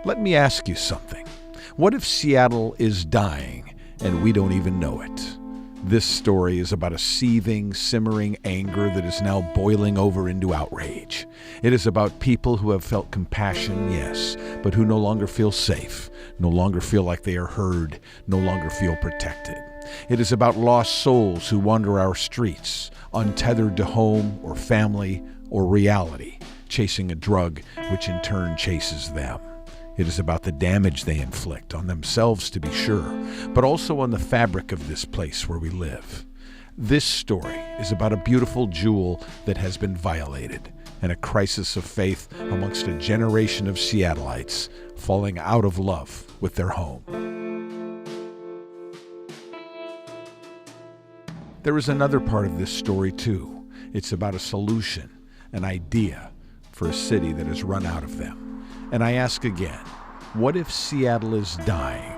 Let me ask you something. What if Seattle is dying and we don't even know it? This story is about a seething, simmering anger that is now boiling over into outrage. It is about people who have felt compassion, yes, but who no longer feel safe, no longer feel like they are heard, no longer feel protected. It is about lost souls who wander our streets, untethered to home or family or reality, chasing a drug which in turn chases them. It is about the damage they inflict on themselves, to be sure, but also on the fabric of this place where we live. This story is about a beautiful jewel that has been violated and a crisis of faith amongst a generation of Seattleites falling out of love with their home. There is another part of this story, too. It's about a solution, an idea for a city that has run out of them. And I ask again, what if Seattle is dying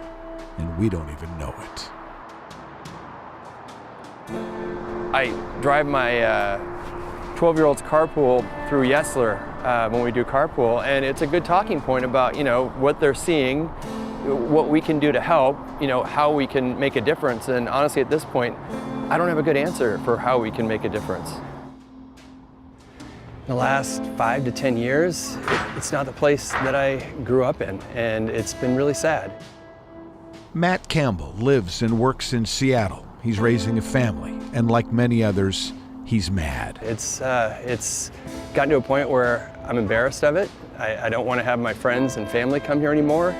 and we don't even know it? I drive my 12-year-old's carpool through Yesler when we do carpool, and it's a good talking point about, what they're seeing, what we can do to help, how we can make a difference. And honestly, at this point, I don't have a good answer for how we can make a difference. The last 5 to 10 years, it's not the place that I grew up in, and it's been really sad. Matt Campbell lives and works in Seattle. He's raising a family, and like many others, he's mad. It's gotten to a point where I'm embarrassed of it. I don't want to have my friends and family come here anymore.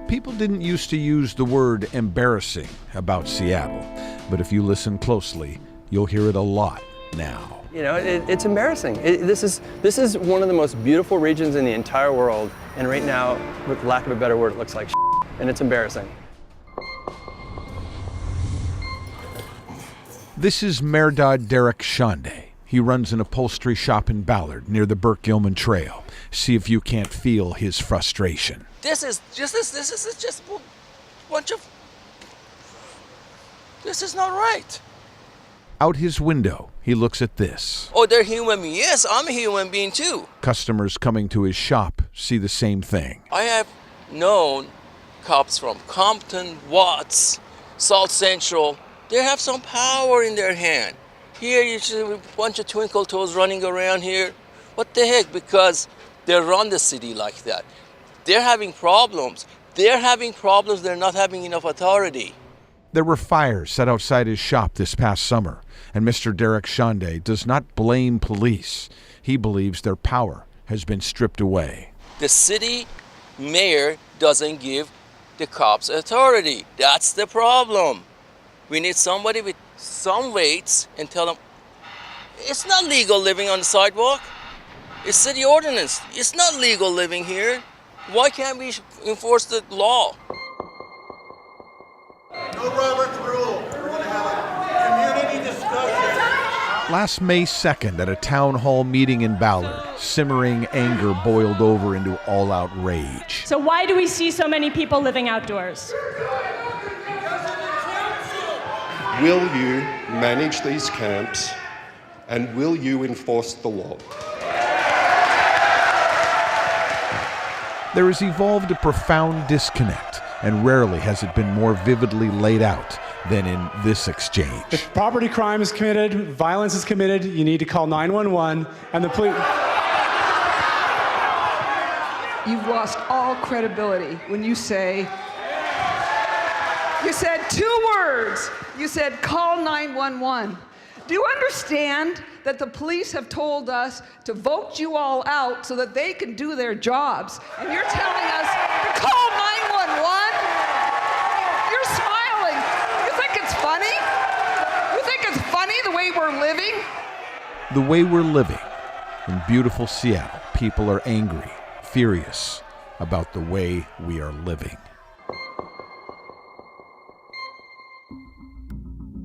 People didn't used to use the word embarrassing about Seattle, but if you listen closely, you'll hear it a lot now. It's embarrassing. This is one of the most beautiful regions in the entire world, and right now, with lack of a better word, it looks like shit, and it's embarrassing. This is Mehrdad Derek Shande. He runs an upholstery shop in Ballard near the Burke-Gilman Trail. See if you can't feel his frustration. This is just a bunch of. This is not right. Out his window, he looks at this. Oh, they're human beings. Yes, I'm a human being too. Customers coming to his shop see the same thing. I have known cops from Compton, Watts, South Central. They have some power in their hand. Here you see a bunch of twinkle toes running around here. What the heck? Because they run the city like that. They're having problems. They're not having enough authority. There were fires set outside his shop this past summer, and Mr. Derek Shande does not blame police. He believes their power has been stripped away. The city mayor doesn't give the cops authority. That's the problem. We need somebody with some weights and tell them, it's not legal living on the sidewalk. It's city ordinance. It's not legal living here. Why can't we enforce the law? No Robert's rule. We're going to have a community discussion. Last May 2nd at a town hall meeting in Ballard, simmering anger boiled over into all-out rage. So why do we see so many people living outdoors? Will you manage these camps, and will you enforce the law? There has evolved a profound disconnect, and rarely has it been more vividly laid out than in this exchange. If property crime is committed, violence is committed, you need to call 911 and the police. You've lost all credibility when you say, you said 2 words. You said call 911. Do you understand that the police have told us to vote you all out so that they can do their jobs? And you're telling us to call 911? You're smiling. You think it's funny? You think it's funny the way we're living? The way we're living in beautiful Seattle, people are angry, furious about the way we are living.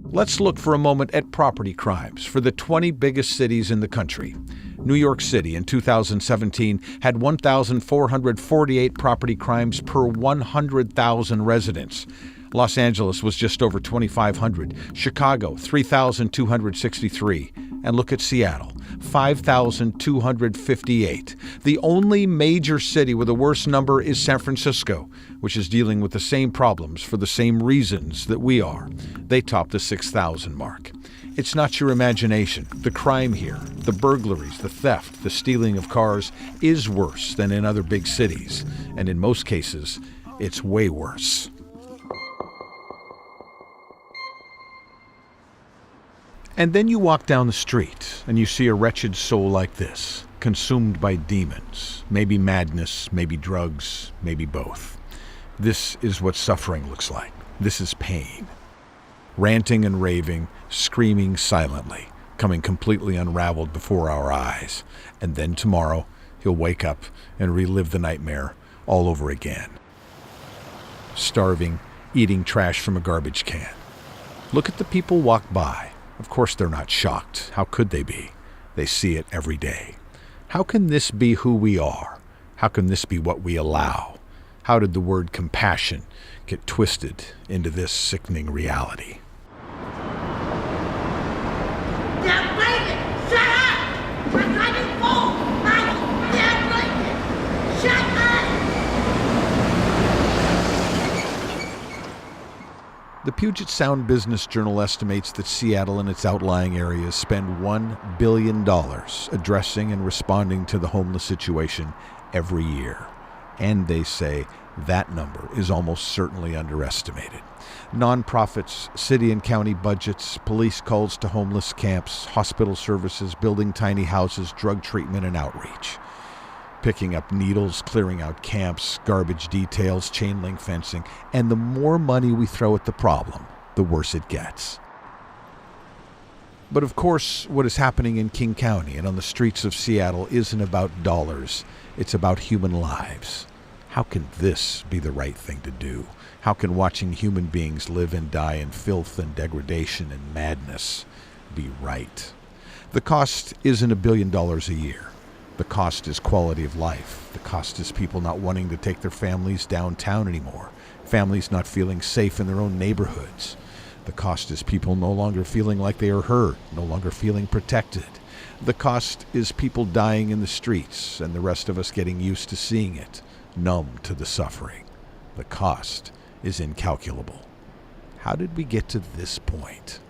Let's look for a moment at property crimes for the 20 biggest cities in the country. New York City in 2017 had 1,448 property crimes per 100,000 residents. Los Angeles was just over 2,500, Chicago 3,263, And look at Seattle, 5,258. The only major city with a worse number is San Francisco, which is dealing with the same problems for the same reasons that we are. They top the 6,000 mark. It's not your imagination. The crime here, the burglaries, the theft, the stealing of cars is worse than in other big cities. And in most cases, it's way worse. And then you walk down the street and you see a wretched soul like this, consumed by demons, maybe madness, maybe drugs, maybe both. This is what suffering looks like. This is pain. Ranting and raving, screaming silently, coming completely unraveled before our eyes. And then tomorrow, he'll wake up and relive the nightmare all over again. Starving, eating trash from a garbage can. Look at the people walk by. Of course they're not shocked. How could they be? They see it every day. How can this be who we are? How can this be what we allow? How did the word compassion get twisted into this sickening reality? Damn blanket! Shut up! I'm driving full! Damn blanket! Shut up! The Puget Sound Business Journal estimates that Seattle and its outlying areas spend $1 billion addressing and responding to the homeless situation every year. And they say that number is almost certainly underestimated. Nonprofits, city and county budgets, police calls to homeless camps, hospital services, building tiny houses, drug treatment and outreach. Picking up needles, clearing out camps, garbage details, chain link fencing, and the more money we throw at the problem, the worse it gets. But of course, what is happening in King County and on the streets of Seattle isn't about dollars, it's about human lives. How can this be the right thing to do? How can watching human beings live and die in filth and degradation and madness be right? The cost isn't $1 billion a year. The cost is quality of life. The cost is people not wanting to take their families downtown anymore. Families not feeling safe in their own neighborhoods. The cost is people no longer feeling like they are heard, no longer feeling protected. The cost is people dying in the streets and the rest of us getting used to seeing it, numb to the suffering. The cost is incalculable. How did we get to this point?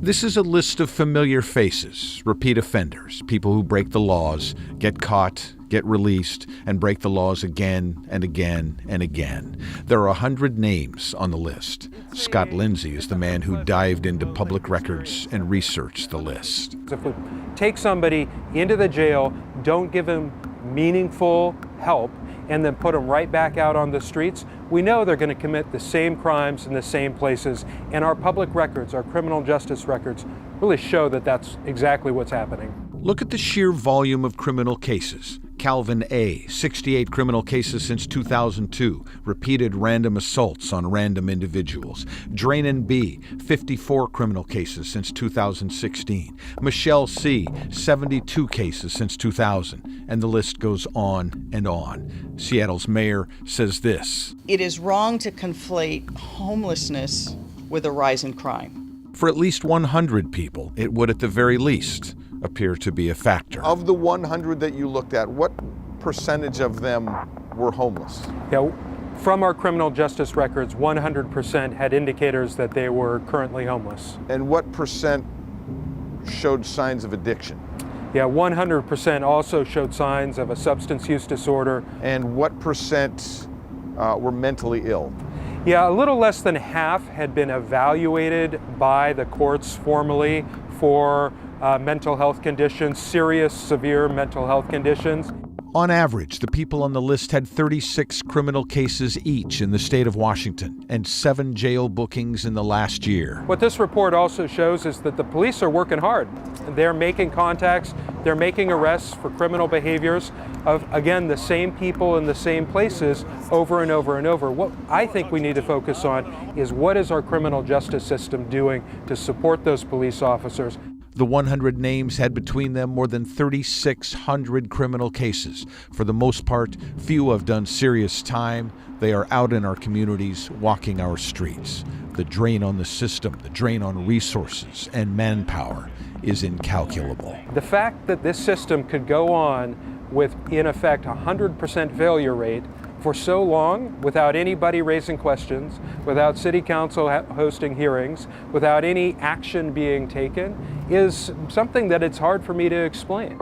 This is a list of familiar faces, repeat offenders, people who break the laws, get caught, get released, and break the laws again and again and again. There are 100 names on the list. Scott Lindsay is the man who dived into public records and researched the list. If we take somebody into the jail, don't give them meaningful help, and then put them right back out on the streets, we know they're going to commit the same crimes in the same places. And our public records, our criminal justice records, really show that that's exactly what's happening. Look at the sheer volume of criminal cases. Calvin A., 68 criminal cases since 2002, repeated random assaults on random individuals. Drainen B., 54 criminal cases since 2016. Michelle C., 72 cases since 2000. And the list goes on and on. Seattle's mayor says this: "It is wrong to conflate homelessness with a rise in crime." For at least 100 people, it would at the very least appear to be a factor. Of the 100 that you looked at, what percentage of them were homeless? Yeah, from our criminal justice records, 100% had indicators that they were currently homeless. And what percent showed signs of addiction? Yeah, 100% also showed signs of a substance use disorder. And what percent were mentally ill? Yeah, a little less than half had been evaluated by the courts formally for mental health conditions, serious, severe mental health conditions. On average, the people on the list had 36 criminal cases each in the state of Washington and 7 jail bookings in the last year. What this report also shows is that the police are working hard. They're making contacts, they're making arrests for criminal behaviors of, again, the same people in the same places over and over and over. What I think we need to focus on is what is our criminal justice system doing to support those police officers. The 100 names had between them more than 3,600 criminal cases. For the most part, few have done serious time. They are out in our communities, walking our streets. The drain on the system, the drain on resources and manpower is incalculable. The fact that this system could go on with, in effect, 100% failure rate for so long without anybody raising questions, without city council hosting hearings, without any action being taken, is something that it's hard for me to explain.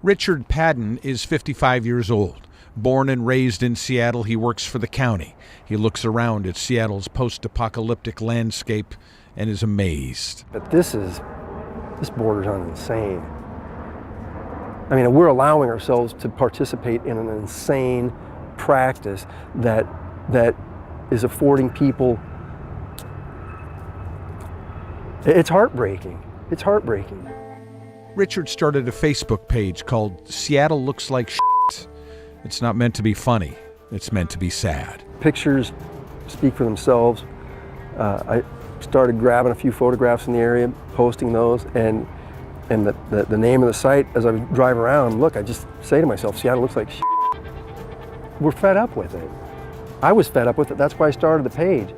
Richard Padden is 55 years old. Born and raised in Seattle, he works for the county. He looks around at Seattle's post-apocalyptic landscape and is amazed. But this borders on insane. I mean, we're allowing ourselves to participate in an insane practice that is affording people. It's heartbreaking. It's heartbreaking. Richard started a Facebook page called Seattle Looks Like Shit. It's not meant to be funny. It's meant to be sad. Pictures speak for themselves. I started grabbing a few photographs in the area, posting those, and the name of the site, as I would drive around, look, I just say to myself, Seattle looks like shit. We're fed up with it. I was fed up with it. That's why I started the page.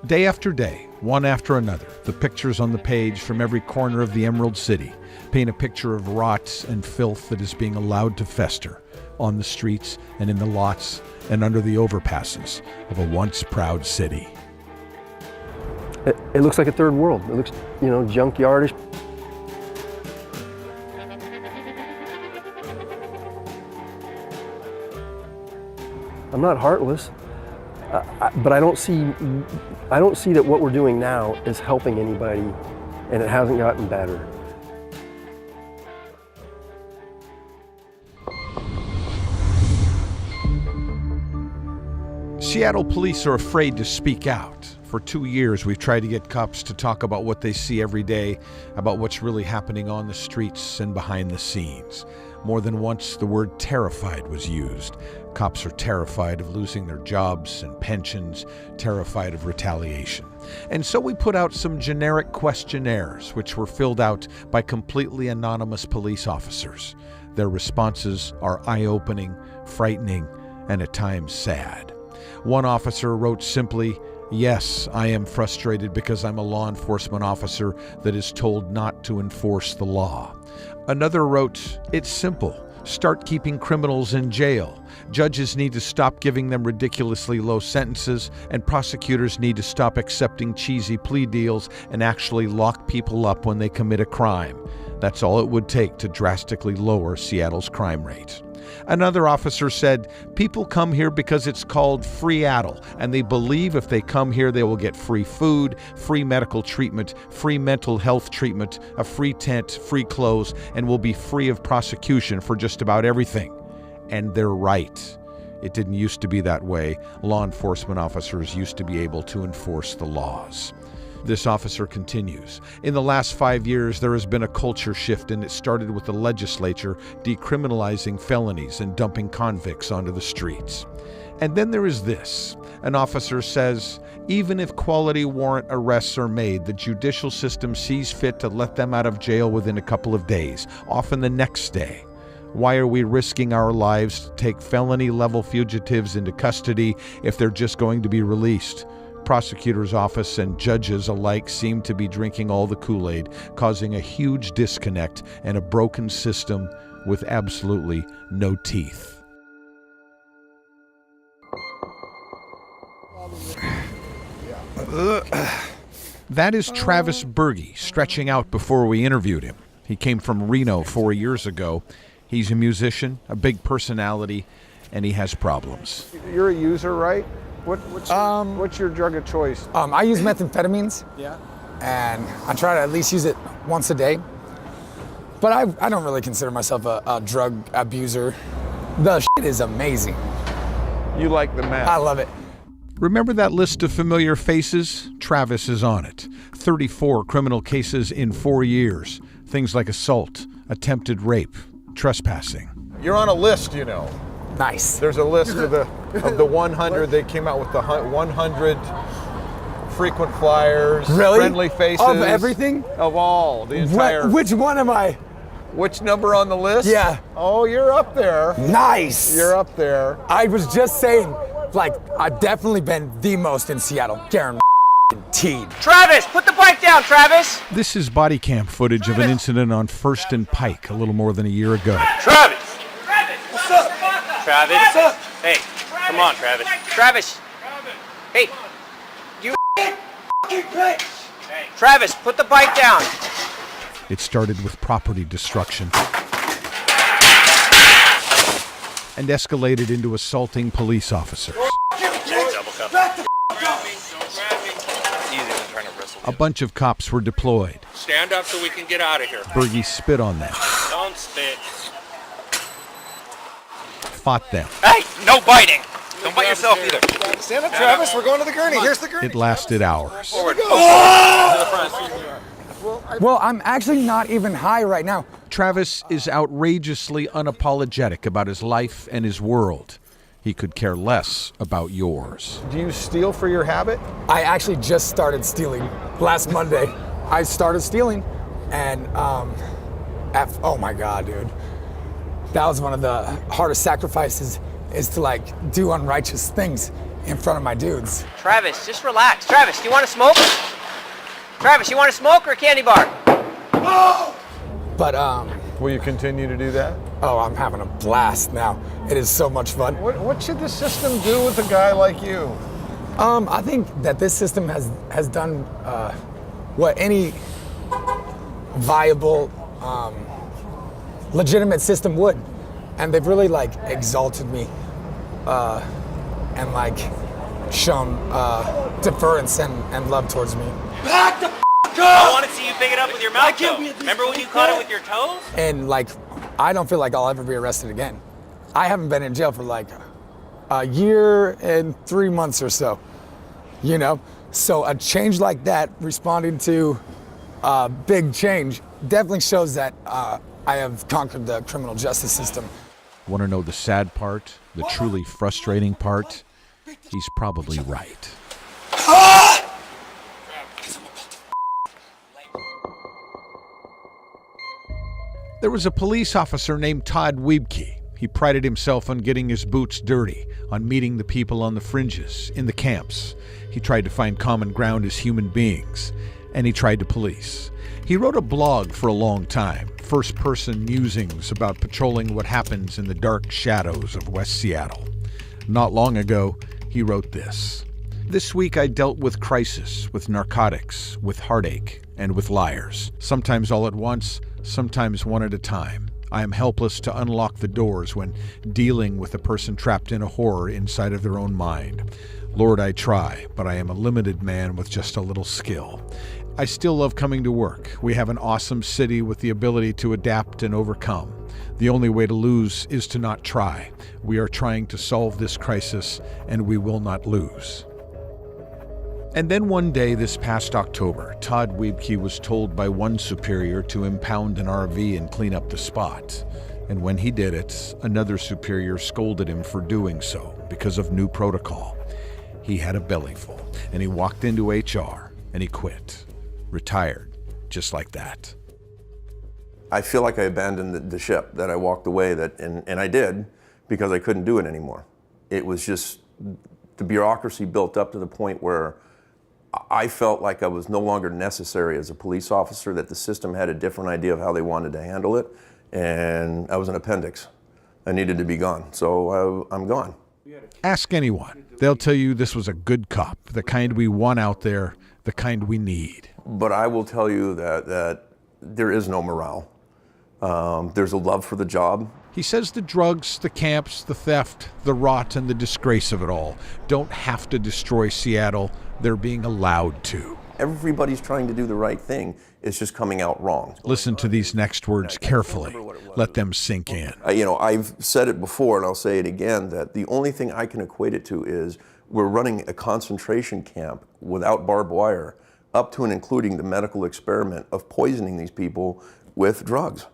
Day after day, one after another, the pictures on the page from every corner of the Emerald City paint a picture of rot and filth that is being allowed to fester on the streets and in the lots and under the overpasses of a once proud city. It looks like a third world. It looks, junkyardish. I'm not heartless, but I don't see that what we're doing now is helping anybody, and it hasn't gotten better. Seattle police are afraid to speak out. For 2 years, we've tried to get cops to talk about what they see every day, about what's really happening on the streets and behind the scenes. More than once, the word terrified was used. Cops are terrified of losing their jobs and pensions, terrified of retaliation. And so we put out some generic questionnaires, which were filled out by completely anonymous police officers. Their responses are eye-opening, frightening, and at times sad. One officer wrote simply, "Yes, I am frustrated because I'm a law enforcement officer that is told not to enforce the law." Another wrote, "It's simple. Start keeping criminals in jail. Judges need to stop giving them ridiculously low sentences, and prosecutors need to stop accepting cheesy plea deals and actually lock people up when they commit a crime. That's all it would take to drastically lower Seattle's crime rate." Another officer said, "People come here because it's called Freeattle, and they believe if they come here they will get free food, free medical treatment, free mental health treatment, a free tent, free clothes, and will be free of prosecution for just about everything." And they're right. It didn't used to be that way. Law enforcement officers used to be able to enforce the laws. This officer continues, "In the last 5 years, there has been a culture shift, and it started with the legislature decriminalizing felonies and dumping convicts onto the streets." And then there is this. An officer says, "Even if quality warrant arrests are made, the judicial system sees fit to let them out of jail within a couple of days, often the next day. Why are we risking our lives to take felony-level fugitives into custody if they're just going to be released?" Prosecutor's office and judges alike seem to be drinking all the Kool-Aid, causing a huge disconnect and a broken system with absolutely no teeth. That is Travis Berge stretching out before we interviewed him. He came from Reno 4 years ago. He's a musician, a big personality, and he has problems. You're a user, right? What's your drug of choice? I use methamphetamines. Yeah. And I try to at least use it once a day. But I don't really consider myself a drug abuser. The shit is amazing. You like the meth? I love it. Remember that list of familiar faces? Travis is on it. 34 criminal cases in 4 years. Things like assault, attempted rape, trespassing. You're on a list, you know. Nice. There's a list of the 100. They came out with the 100 frequent flyers, Really? friendly faces. Of everything? Of all, the entire. Which one am I? Which number on the list? Yeah. Oh, you're up there. Nice. You're up there. I was just saying, like, I've definitely been the most in Seattle. Guaranteed. Travis, put the bike down, Travis. This is body cam footage of an incident on First and Pike a little more than a year ago. Travis. What's up? Travis. What's up? Hey, come on, Travis. Travis. Hey. You. Travis, put the bike down. It started with property destruction and escalated into assaulting police officers. A bunch of cops were deployed. Stand up so we can get out of here. Bergie spit on them. Don't spit. Fought them. Hey, no biting. Don't bite yourself either. Stand up, Travis. We're going to the gurney. Here's the gurney. It lasted hours. Forward. Well, I'm actually not even high right now. Travis is outrageously unapologetic about his life and his world. He could care less about yours. Do you steal for your habit? I actually just started stealing last Monday. I started stealing, and oh my God, dude. That was one of the hardest sacrifices, is to like do unrighteous things in front of my dudes. Travis, just relax. Travis, do you want to smoke? Travis, you want to smoke or a candy bar? No! But will you continue to do that? Oh, I'm having a blast now. It is so much fun. What should the system do with a guy like you? I think that this system has done what any viable, legitimate system would, and they've really like exalted me and like shown deference and love towards me. Back the f*** up! I want to see you pick it up with your mouth, though. Remember when you caught it with your toes? And like, I don't feel like I'll ever be arrested again. I haven't been in jail for like a year and 3 months or so, you know? So a change like that, responding to big change, definitely shows that I have conquered the criminal justice system. Want to know the sad part, the truly frustrating part? He's probably right. There was a police officer named Todd Wiebke. He prided himself on getting his boots dirty, on meeting the people on the fringes, in the camps. He tried to find common ground as human beings, and he tried to police. He wrote a blog for a long time, first-person musings about patrolling what happens in the dark shadows of West Seattle. Not long ago, he wrote this. This week I dealt with crisis, with narcotics, with heartache, and with liars. Sometimes all at once, sometimes one at a time. I am helpless to unlock the doors when dealing with a person trapped in a horror inside of their own mind. Lord, I try, but I am a limited man with just a little skill. I still love coming to work. We have an awesome city with the ability to adapt and overcome. The only way to lose is to not try. We are trying to solve this crisis, and we will not lose. And then one day this past October, Todd Wiebke was told by one superior to impound an RV and clean up the spot. And when he did it, another superior scolded him for doing so because of new protocol. He had a bellyful, and he walked into HR, and he quit. Retired, just like that. I feel like I abandoned the ship, that I walked away, and I did, because I couldn't do it anymore. It was just, the bureaucracy built up to the point where I felt like I was no longer necessary as a police officer, that the system had a different idea of how they wanted to handle it, and I was an appendix. I needed to be gone, so I'm gone. Ask anyone. They'll tell you this was a good cop, the kind we want out there, the kind we need. But I will tell you that there is no morale. There's a love for the job. He says the drugs, the camps, the theft, the rot, and the disgrace of it all don't have to destroy Seattle. They're being allowed to. Everybody's trying to do the right thing. It's just coming out wrong. Listen to these next words carefully. Let them sink in. I've said it before, and I'll say it again, that the only thing I can equate it to is we're running a concentration camp without barbed wire, up to and including the medical experiment of poisoning these people with drugs.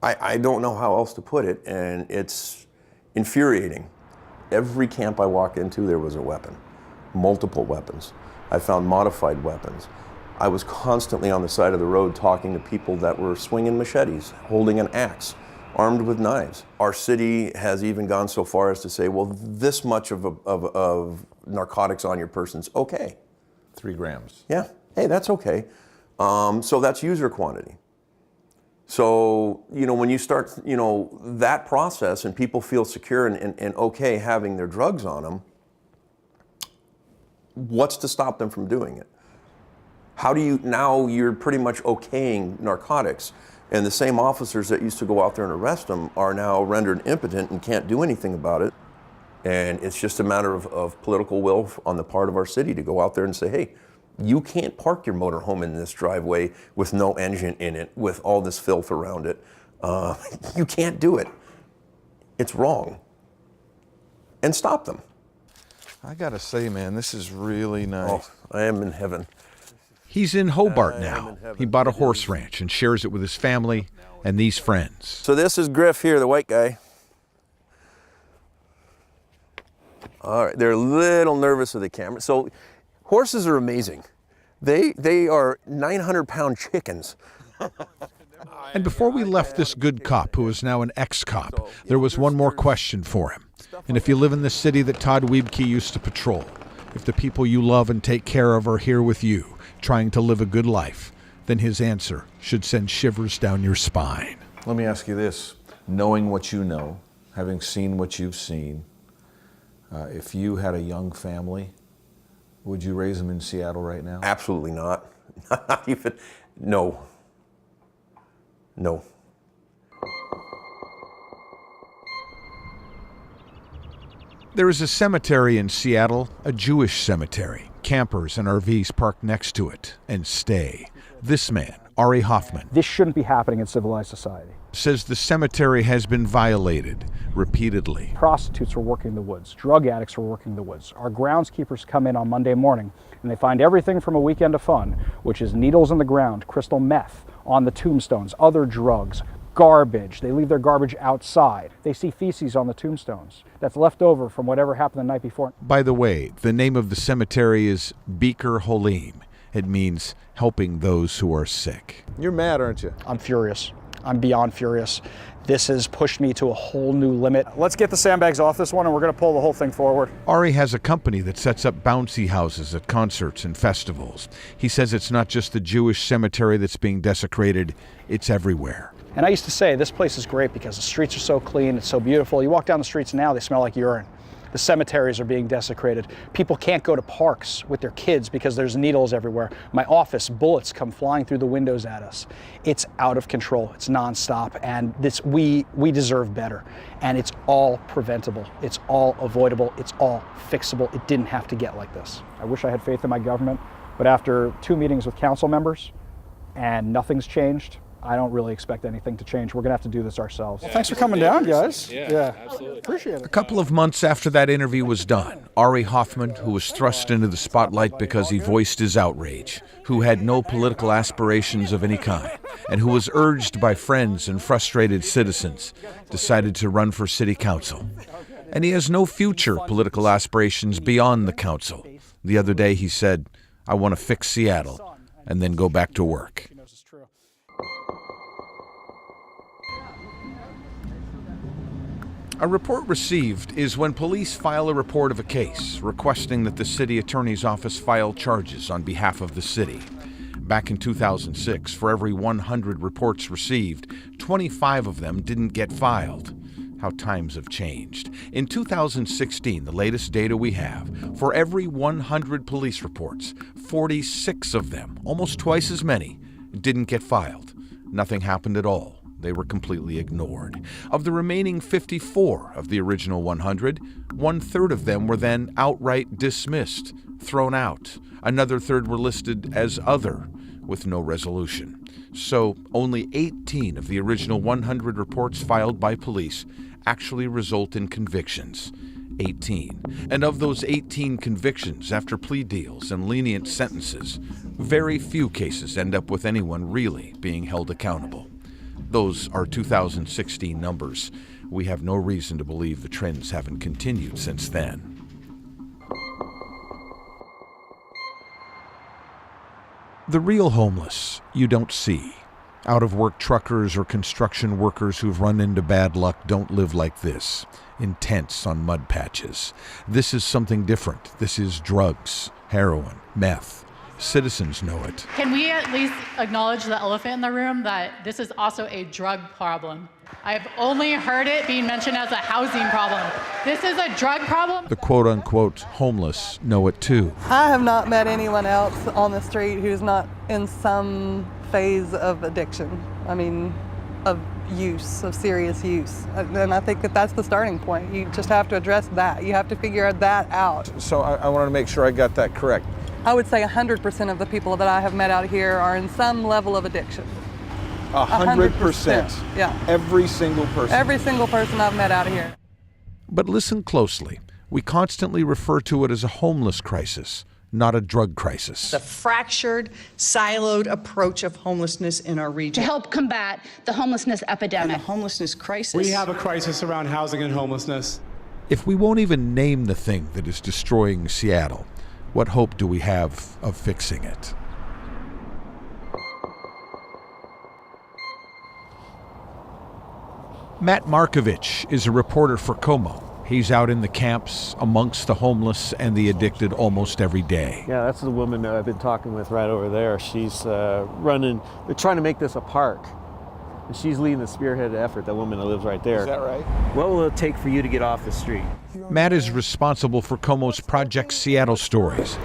I don't know how else to put it, and it's infuriating. Every camp I walk into, there was a weapon. multiple weapons. I found modified weapons. I was constantly on the side of the road talking to people that were swinging machetes, holding an axe, armed with knives. Our city has even gone so far as to say, well, this much of narcotics on your person's okay. 3 grams. Yeah, hey, that's okay. So that's user quantity. So, you know, when you start, you know, that process and people feel secure and okay having their drugs on them, what's to stop them from doing it? How do you, now you're pretty much okaying narcotics, and the same officers that used to go out there and arrest them are now rendered impotent and can't do anything about it. And it's just a matter of political will on the part of our city to go out there and say, hey, you can't park your motorhome in this driveway with no engine in it, with all this filth around it. You can't do it. It's wrong. And stop them. I gotta say, man, this is really nice. Oh, I am in heaven. He's in Hobart now. He bought a horse ranch and shares it with his family and these friends. So this is Griff here, the white guy. All right, they're a little nervous with the camera. So horses are amazing. They are 900-pound chickens. And before we left this good cop, who is now an ex-cop, there was one more question for him. And if you live in the city that Todd Wiebke used to patrol, if the people you love and take care of are here with you, trying to live a good life, then his answer should send shivers down your spine. Let me ask you this. Knowing what you know, having seen what you've seen, if you had a young family, would you raise them in Seattle right now? Absolutely not. Not even, no. No. There is a cemetery in Seattle, a Jewish cemetery. Campers and RVs park next to it and stay. This man, Ari Hoffman, this shouldn't be happening in civilized society, says the cemetery has been violated repeatedly. Prostitutes are working the woods. Drug addicts are working the woods. Our groundskeepers come in on Monday morning and they find everything from a weekend of fun, which is needles in the ground, crystal meth on the tombstones, other drugs, garbage. They leave their garbage outside. They see feces on the tombstones that's left over from whatever happened the night before. By the way, the name of the cemetery is Beker Holim. It means helping those who are sick. You're mad, aren't you? I'm furious. I'm beyond furious. This has pushed me to a whole new limit. Let's get the sandbags off this one and we're going to pull the whole thing forward. Ari has a company that sets up bouncy houses at concerts and festivals. He says it's not just the Jewish cemetery that's being desecrated, it's everywhere. And I used to say, this place is great because the streets are so clean, it's so beautiful. You walk down the streets now, they smell like urine. The cemeteries are being desecrated. People can't go to parks with their kids because there's needles everywhere. My office, bullets come flying through the windows at us. It's out of control, it's nonstop, and this we deserve better. And it's all preventable, it's all avoidable, it's all fixable. It didn't have to get like this. I wish I had faith in my government, but after 2 meetings with council members and nothing's changed, I don't really expect anything to change. We're going to have to do this ourselves. Well, thanks for coming down, guys. Yeah, absolutely. Appreciate it. A couple of months after that interview was done, Ari Hoffman, who was thrust into the spotlight because he voiced his outrage, who had no political aspirations of any kind, and who was urged by friends and frustrated citizens, decided to run for city council. And he has no future political aspirations beyond the council. The other day he said, I want to fix Seattle and then go back to work. A report received is when police file a report of a case requesting that the city attorney's office file charges on behalf of the city. Back in 2006, for every 100 reports received, 25 of them didn't get filed. How times have changed. In 2016, the latest data we have, for every 100 police reports, 46 of them, almost twice as many, didn't get filed. Nothing happened at all. They were completely ignored. Of the remaining 54 of the original 100, 1/3 of them were then outright dismissed, thrown out. Another third were listed as other, with no resolution. So only 18 of the original 100 reports filed by police actually result in convictions. 18. And of those 18 convictions, after plea deals and lenient sentences, very few cases end up with anyone really being held accountable. Those are 2016 numbers. We have no reason to believe the trends haven't continued since then. The real homeless you don't see. Out-of-work truckers or construction workers who've run into bad luck don't live like this, in tents on mud patches. This is something different. This is drugs, heroin, meth. Citizens know it. Can we at least acknowledge the elephant in the room that this is also a drug problem? I've only heard it being mentioned as a housing problem. This is a drug problem. The quote-unquote homeless know it too. I have not met anyone else on the street who's not in some phase of addiction. I mean, of use, of serious use. And I think that that's the starting point. You just have to address that. You have to figure that out. So I wanted to make sure I got that correct. I would say 100% of the people that I have met out here are in some level of addiction. 100%. Yeah. Every single person. Every single person I've met out here. But listen closely. We constantly refer to it as a homeless crisis, not a drug crisis. The fractured, siloed approach of homelessness in our region. To help combat the homelessness epidemic. And the homelessness crisis. We have a crisis around housing and homelessness. If we won't even name the thing that is destroying Seattle, what hope do we have of fixing it? Matt Markovich is a reporter for KOMO. He's out in the camps amongst the homeless and the addicted almost every day. Yeah, that's the woman that I've been talking with right over there. She's they're trying to make this a park. And she's leading the spearheaded effort, that woman that lives right there. Is that right? What will it take for you to get off the street? Matt is responsible for KOMO's Project Seattle Stories.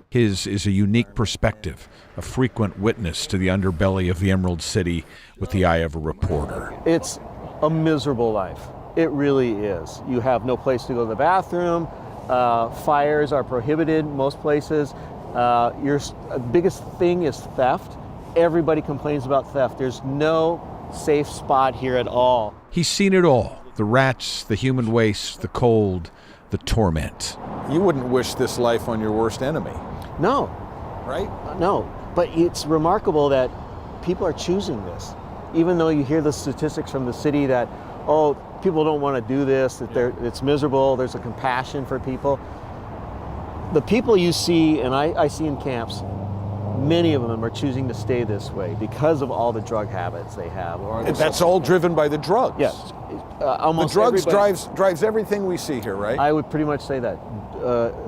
His is a unique perspective, a frequent witness to the underbelly of the Emerald City with the eye of a reporter. It's a miserable life. It really is. You have no place to go to the bathroom. Fires are prohibited most places. Your biggest thing is theft. Everybody complains about theft. There's no safe spot here at all. He's seen it all. The rats, the human waste, the cold, the torment. You wouldn't wish this life on your worst enemy. No. Right? No. But it's remarkable that people are choosing this. Even though you hear the statistics from the city that, oh, people don't want to do this, that it's miserable, there's a compassion for people. The people you see, and I see in camps, many of them are choosing to stay this way because of all the drug habits they have. And that's all driven by the drugs. Yes. The drugs drives everything we see here, right? I would pretty much say that.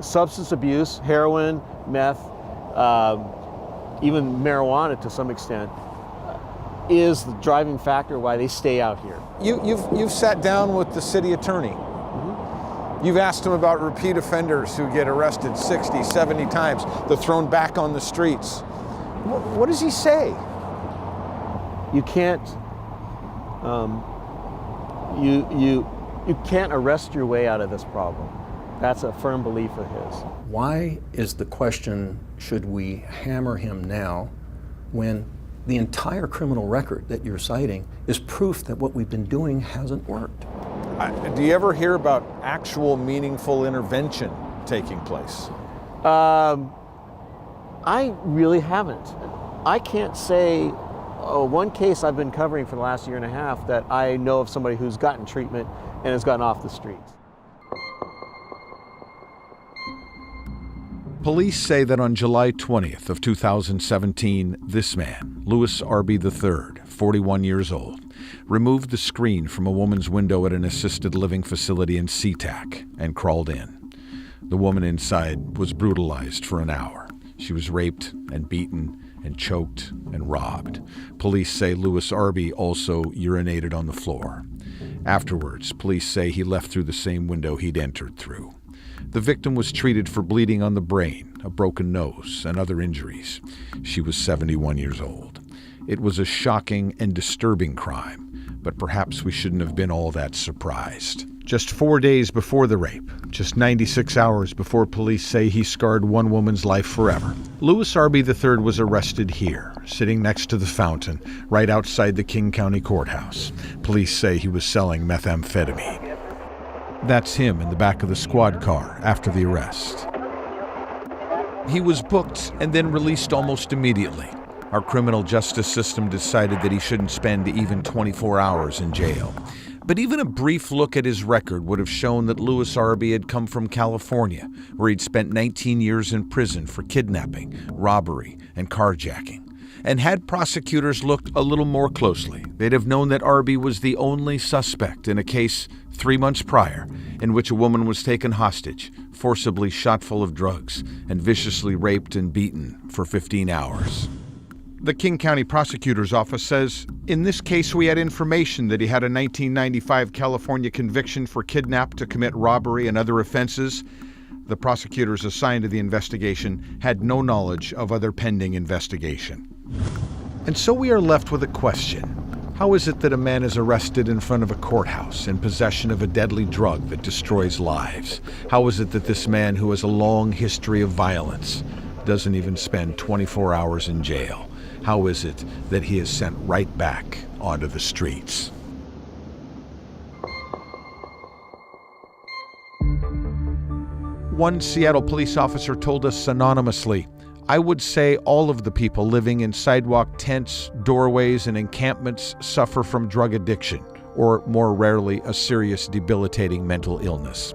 Substance abuse, heroin, meth, even marijuana to some extent, is the driving factor why they stay out here. You've sat down with the city attorney. Mm-hmm. You've asked him about repeat offenders who get arrested 60, 70 times. They're thrown back on the streets. What does he say? You can't you can't arrest your way out of this problem. That's a firm belief of his. Why is the question, should we hammer him now, when the entire criminal record that you're citing is proof that what we've been doing hasn't worked? Do you ever hear about actual meaningful intervention taking place? I really haven't. I can't say one case I've been covering for the last year and a half that I know of somebody who's gotten treatment and has gotten off the streets. Police say that on July 20th of 2017, this man, Louis Arby III, 41 years old, removed the screen from a woman's window at an assisted living facility in SeaTac and crawled in. The woman inside was brutalized for an hour. She was raped and beaten and choked and robbed. Police say Louis Arby also urinated on the floor. Afterwards, police say he left through the same window he'd entered through. The victim was treated for bleeding on the brain, a broken nose, and other injuries. She was 71 years old. It was a shocking and disturbing crime, but perhaps we shouldn't have been all that surprised. Just 4 days before the rape, just 96 hours before police say he scarred one woman's life forever, Louis Arby III was arrested here, sitting next to the fountain, right outside the King County Courthouse. Police say he was selling methamphetamine. That's him in the back of the squad car after the arrest. He was booked and then released almost immediately. Our criminal justice system decided that he shouldn't spend even 24 hours in jail. But even a brief look at his record would have shown that Louis Arby had come from California, where he'd spent 19 years in prison for kidnapping, robbery, and carjacking. And had prosecutors looked a little more closely, they'd have known that Arby was the only suspect in a case 3 months prior in which a woman was taken hostage, forcibly shot full of drugs, and viciously raped and beaten for 15 hours. The King County Prosecutor's Office says, in this case we had information that he had a 1995 California conviction for kidnap to commit robbery and other offenses. The prosecutors assigned to the investigation had no knowledge of other pending investigation. And so we are left with a question. How is it that a man is arrested in front of a courthouse in possession of a deadly drug that destroys lives? How is it that this man, who has a long history of violence, doesn't even spend 24 hours in jail? How is it that he is sent right back onto the streets? One Seattle police officer told us anonymously, I would say all of the people living in sidewalk tents, doorways, and encampments suffer from drug addiction, or more rarely, a serious debilitating mental illness.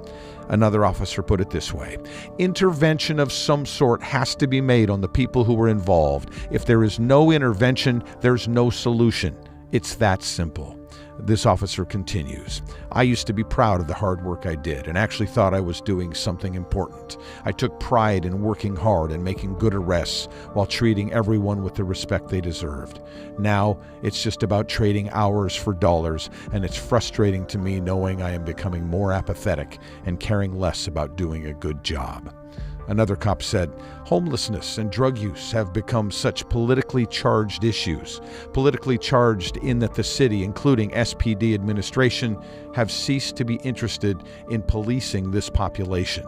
Another officer put it this way, intervention of some sort has to be made on the people who were involved. If there is no intervention, there's no solution. It's that simple. This officer continues, I used to be proud of the hard work I did and actually thought I was doing something important. I took pride in working hard and making good arrests while treating everyone with the respect they deserved. Now, it's just about trading hours for dollars, and it's frustrating to me knowing I am becoming more apathetic and caring less about doing a good job. Another cop said, homelessness and drug use have become such politically charged issues, politically charged in that the city, including SPD administration, have ceased to be interested in policing this population.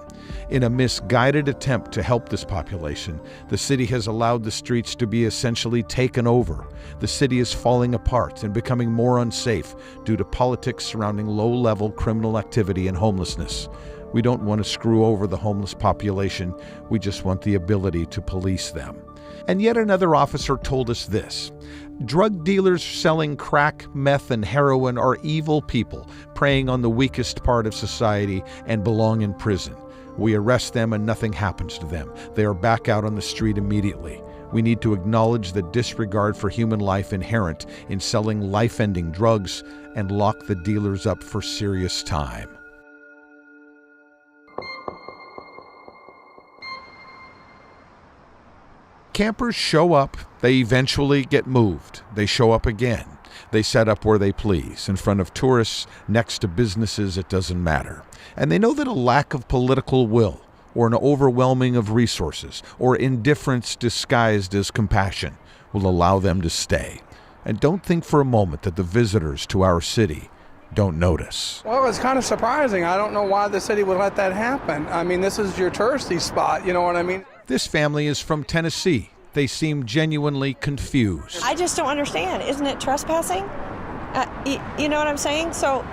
In a misguided attempt to help this population, the city has allowed the streets to be essentially taken over. The city is falling apart and becoming more unsafe due to politics surrounding low-level criminal activity and homelessness. We don't want to screw over the homeless population. We just want the ability to police them. And yet another officer told us this. Drug dealers selling crack, meth, and heroin are evil people preying on the weakest part of society and belong in prison. We arrest them and nothing happens to them. They are back out on the street immediately. We need to acknowledge the disregard for human life inherent in selling life-ending drugs and lock the dealers up for serious time. Campers show up, they eventually get moved. They show up again. They set up where they please, in front of tourists, next to businesses, it doesn't matter. And they know that a lack of political will, or an overwhelming of resources, or indifference disguised as compassion will allow them to stay. And don't think for a moment that the visitors to our city don't notice. Well, it's kind of surprising. I don't know why the city would let that happen. I mean, this is your touristy spot, you know what I mean? This family is from Tennessee. They seem genuinely confused. I just don't understand. Isn't it trespassing? You know what I'm saying? So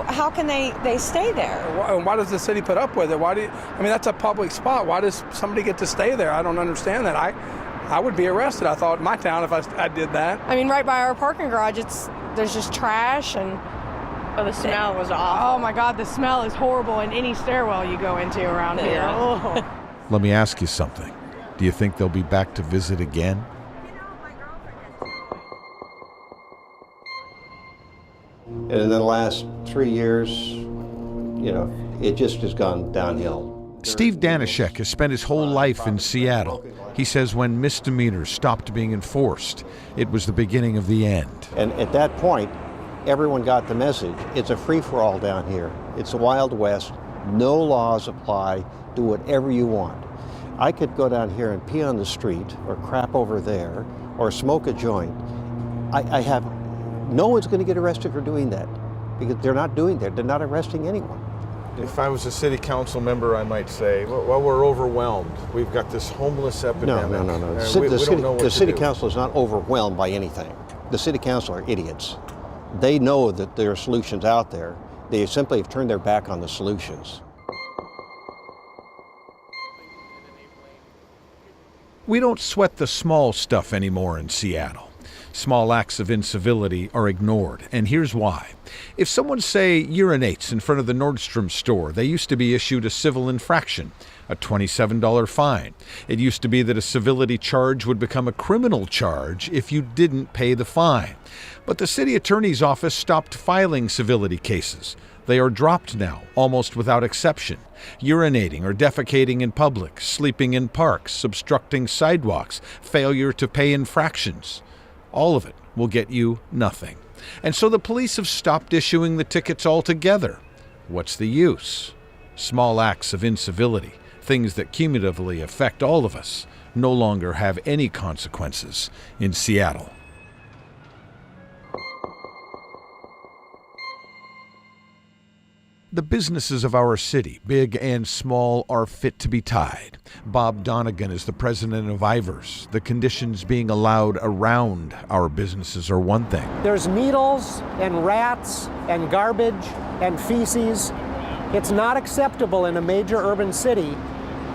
how can they stay there? Why does the city put up with it? That's a public spot. Why does somebody get to stay there? I don't understand that. I would be arrested, I thought, in my town if I did that. I mean, right by our parking garage, there's just trash and... Oh, the smell was awful. Oh my God, the smell is horrible in any stairwell you go into around here. Oh. Let me ask you something. Do you think they'll be back to visit again? And in the last 3 years, it just has gone downhill. Steve Danishek has spent his whole life in Seattle. He says when misdemeanors stopped being enforced, it was the beginning of the end. And at that point, everyone got the message. It's a free-for-all down here. It's the Wild West. No laws apply. Do whatever you want. I could go down here and pee on the street or crap over there or smoke a joint. No one's going to get arrested for doing that because they're not doing that. They're not arresting anyone. If I was a city council member, I might say, well, we're overwhelmed. We've got this homeless epidemic. No. The city council is not overwhelmed by anything. The city council are idiots. They know that there are solutions out there. They simply have turned their back on the solutions. We don't sweat the small stuff anymore in Seattle. Small acts of incivility are ignored, and here's why. If someone, say, urinates in front of the Nordstrom store, they used to be issued a civil infraction, a $27 fine. It used to be that a civility charge would become a criminal charge if you didn't pay the fine. But the city attorney's office stopped filing civility cases. They are dropped now, almost without exception. Urinating or defecating in public, sleeping in parks, obstructing sidewalks, failure to pay infractions. All of it will get you nothing. And so the police have stopped issuing the tickets altogether. What's the use? Small acts of incivility, things that cumulatively affect all of us, no longer have any consequences in Seattle. The businesses of our city, big and small, are fit to be tied. Bob Donegan is the president of Ivers. The conditions being allowed around our businesses are one thing. There's needles and rats and garbage and feces. It's not acceptable in a major urban city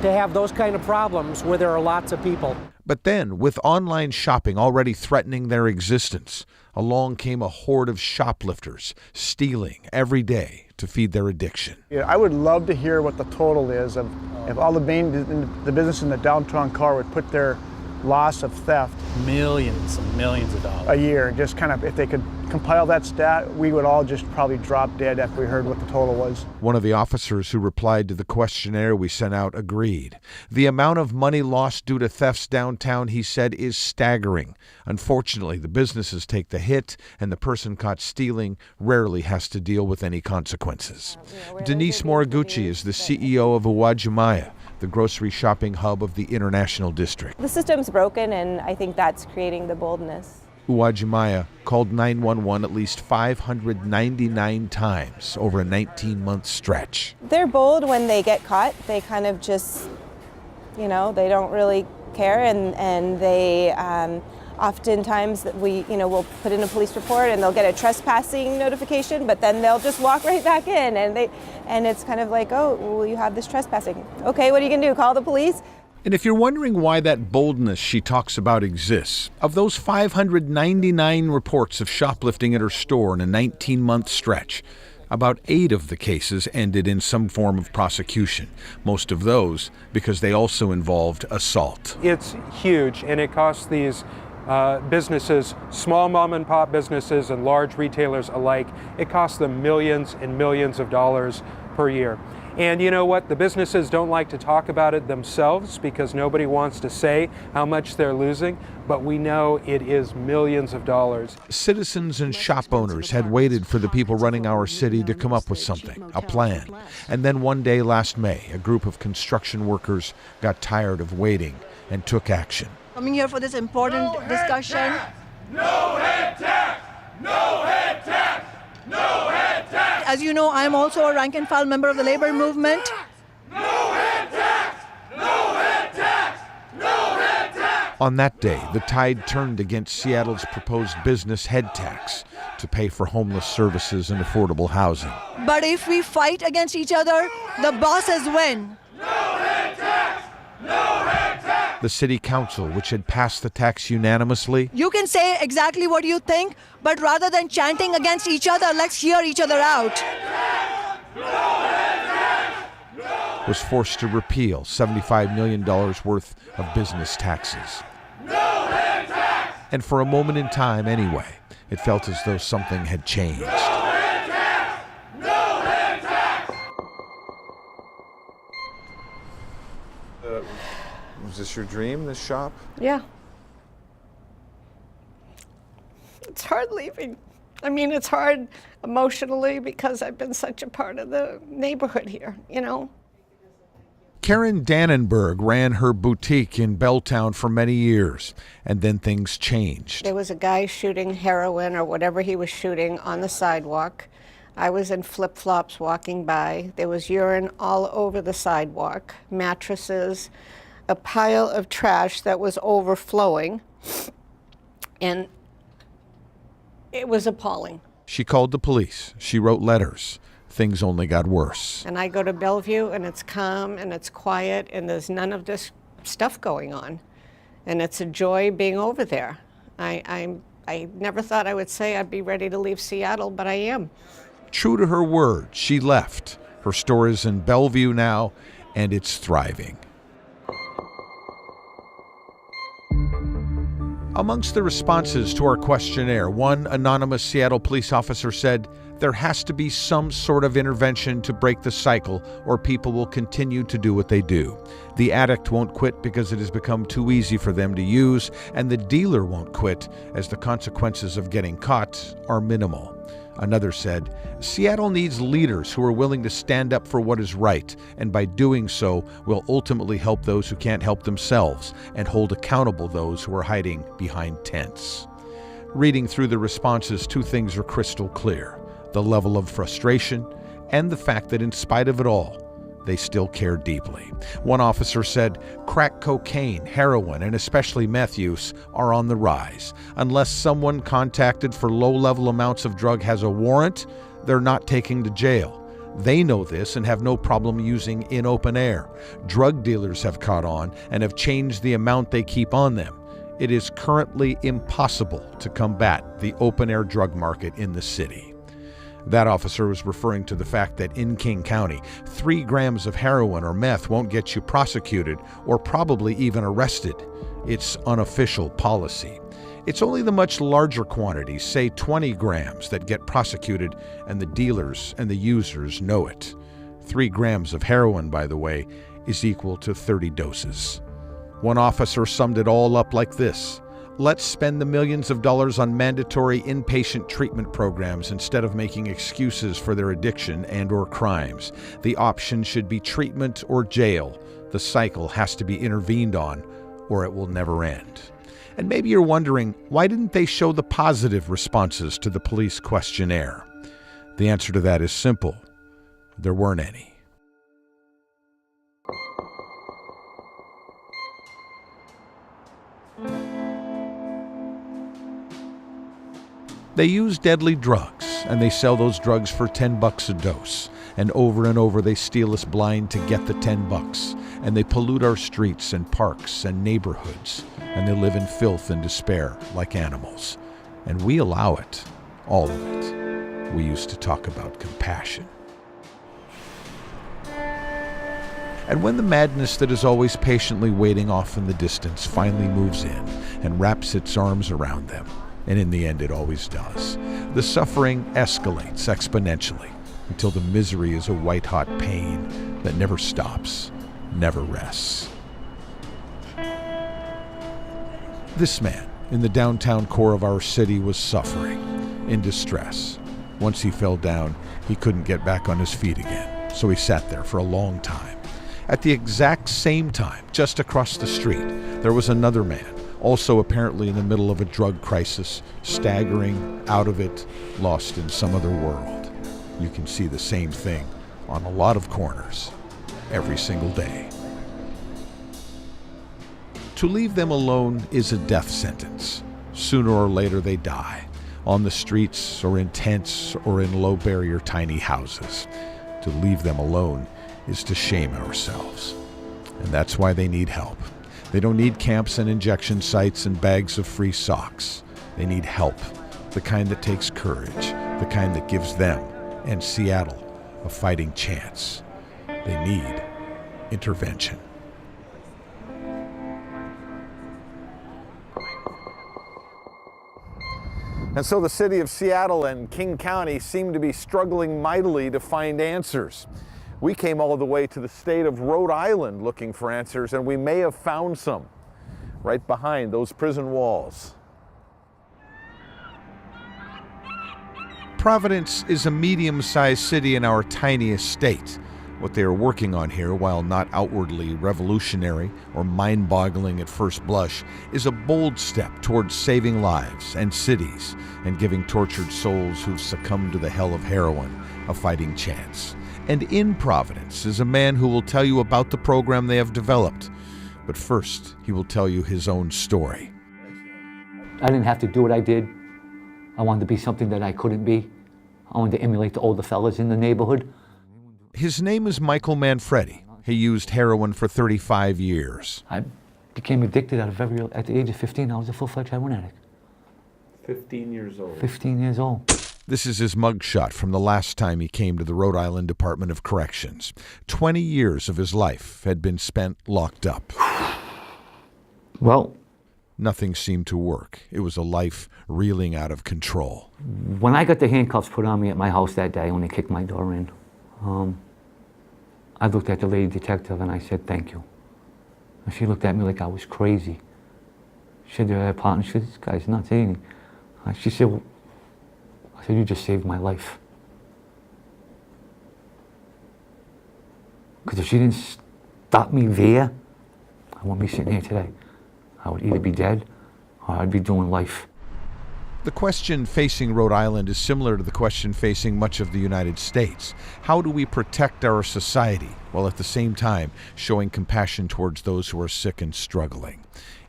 to have those kind of problems where there are lots of people. But then, with online shopping already threatening their existence, along came a horde of shoplifters, stealing every day to feed their addiction. Yeah, I would love to hear what the total is of if all the business in the downtown core would put their loss of theft. Millions and millions of dollars. A year. Just kind of, if they could compile that stat, we would all just probably drop dead after we heard what the total was. One of the officers who replied to the questionnaire we sent out agreed. The amount of money lost due to thefts downtown, he said, is staggering. Unfortunately, the businesses take the hit, and the person caught stealing rarely has to deal with any consequences. Denise Moriguchi is the CEO of Uwajimaya, the grocery shopping hub of the International District. The system's broken, and I think that's creating the boldness. Uwajimaya called 911 at least 599 times over a 19-month stretch. They're bold when they get caught. They kind of just, they don't really care, and they oftentimes we'll put in a police report and they'll get a trespassing notification, but then they'll just walk right back in, and it's kind of like, oh, well, you have this trespassing. Okay, what are you gonna do? Call the police? And if you're wondering why that boldness she talks about exists, of those 599 reports of shoplifting at her store in a 19-month stretch, about 8 of the cases ended in some form of prosecution, most of those because they also involved assault. It's huge, and it costs these businesses, small mom and pop businesses and large retailers alike, it costs them millions and millions of dollars per year. And you know what? The businesses don't like to talk about it themselves because nobody wants to say how much they're losing, but we know it is millions of dollars. Citizens and shop owners had waited for the people running our city to come up with something, a plan. And then one day last May, a group of construction workers got tired of waiting and took action. Coming here for this important discussion. No head tax! No head tax! No head tax! As you know, I am also a rank and file member of the labor movement. No head tax! No head tax! No head tax! On that day, the tide turned against Seattle's proposed business head tax to pay for homeless services and affordable housing. But if we fight against each other, the bosses win. No head tax! No head tax! The city council, which had passed the tax unanimously, You can say exactly what you think, but rather than chanting against each other, let's hear each other out. was forced to repeal $75 million worth of business taxes. And for a moment in time, anyway, it felt as though something had changed. Was this your dream, this shop? Yeah. It's hard leaving. I mean, it's hard emotionally because I've been such a part of the neighborhood here, you know? Karen Dannenberg ran her boutique in Belltown for many years, and then things changed. There was a guy shooting heroin or whatever he was shooting on the sidewalk. I was in flip-flops walking by. There was urine all over the sidewalk, mattresses, a pile of trash that was overflowing, and it was appalling. She called the police. She wrote letters. Things only got worse. And I go to Bellevue, and it's calm, and it's quiet, and there's none of this stuff going on. And it's a joy being over there. I'm I never thought I would say I'd be ready to leave Seattle, but I am. True to her word, she left. Her store is in Bellevue now, and it's thriving. Amongst the responses to our questionnaire, one anonymous Seattle police officer said, there has to be some sort of intervention to break the cycle, or people will continue to do what they do. The addict won't quit because it has become too easy for them to use, and the dealer won't quit as the consequences of getting caught are minimal. Another said, Seattle needs leaders who are willing to stand up for what is right, and by doing so will ultimately help those who can't help themselves and hold accountable those who are hiding behind tents. Reading through the responses, two things are crystal clear: the level of frustration and the fact that in spite of it all, they still care deeply. One officer said, crack cocaine, heroin, and especially meth use are on the rise. Unless someone contacted for low-level amounts of drug has a warrant, they're not taken to jail. They know this and have no problem using in open air. Drug dealers have caught on and have changed the amount they keep on them. It is currently impossible to combat the open-air drug market in the city. That officer was referring to the fact that in King County, 3 grams of heroin or meth won't get you prosecuted or probably even arrested. It's unofficial policy. It's only the much larger quantities, say 20 grams, that get prosecuted, and the dealers and the users know it. 3 grams of heroin, by the way, is equal to 30 doses. One officer summed it all up like this: let's spend the millions of dollars on mandatory inpatient treatment programs instead of making excuses for their addiction and/or crimes. The option should be treatment or jail. The cycle has to be intervened on, or it will never end. And maybe you're wondering, why didn't they show the positive responses to the police questionnaire? The answer to that is simple: there weren't any. They use deadly drugs, and they sell those drugs for $10 a dose. And over they steal us blind to get the $10. And they pollute our streets and parks and neighborhoods. And they live in filth and despair like animals. And we allow it, all of it. We used to talk about compassion. And when the madness that is always patiently waiting off in the distance finally moves in and wraps its arms around them, and in the end it always does, the suffering escalates exponentially until the misery is a white-hot pain that never stops, never rests. This man in the downtown core of our city was suffering, in distress. Once he fell down, he couldn't get back on his feet again, so he sat there for a long time. At the exact same time, just across the street, there was another man, also apparently in the middle of a drug crisis, staggering out of it, lost in some other world. You can see the same thing on a lot of corners every single day. To leave them alone is a death sentence. Sooner or later they die, on the streets or in tents or in low-barrier tiny houses. To leave them alone is to shame ourselves. And that's why they need help. They don't need camps and injection sites and bags of free socks. They need help, the kind that takes courage, the kind that gives them and Seattle a fighting chance. They need intervention. And so the city of Seattle and King County seem to be struggling mightily to find answers. We came all the way to the state of Rhode Island looking for answers, and we may have found some right behind those prison walls. Providence is a medium-sized city in our tiniest state. What they are working on here, while not outwardly revolutionary or mind-boggling at first blush, is a bold step towards saving lives and cities and giving tortured souls who've succumbed to the hell of heroin a fighting chance. And in Providence is a man who will tell you about the program they have developed. But first, he will tell you his own story. I didn't have to do what I did. I wanted to be something that I couldn't be. I wanted to emulate the older fellas in the neighborhood. His name is Michael Manfredi. He used heroin for 35 years. I became addicted at the age of 15. I was a full-fledged heroin addict. 15 years old. 15 years old. This is his mugshot from the last time he came to the Rhode Island Department of Corrections. 20 years of his life had been spent locked up. Well, nothing seemed to work. It was a life reeling out of control. When I got the handcuffs put on me at my house that day when they kicked my door in, I looked at the lady detective and I said, "Thank you." And she looked at me like I was crazy. She said to her partner, she said, "This guy's nuts, ain't he?" She said, well, I said, "You just saved my life." Because if she didn't stop me there, I wouldn't be sitting here today. I would either be dead or I'd be doing life. The question facing Rhode Island is similar to the question facing much of the United States. How do we protect our society while at the same time showing compassion towards those who are sick and struggling?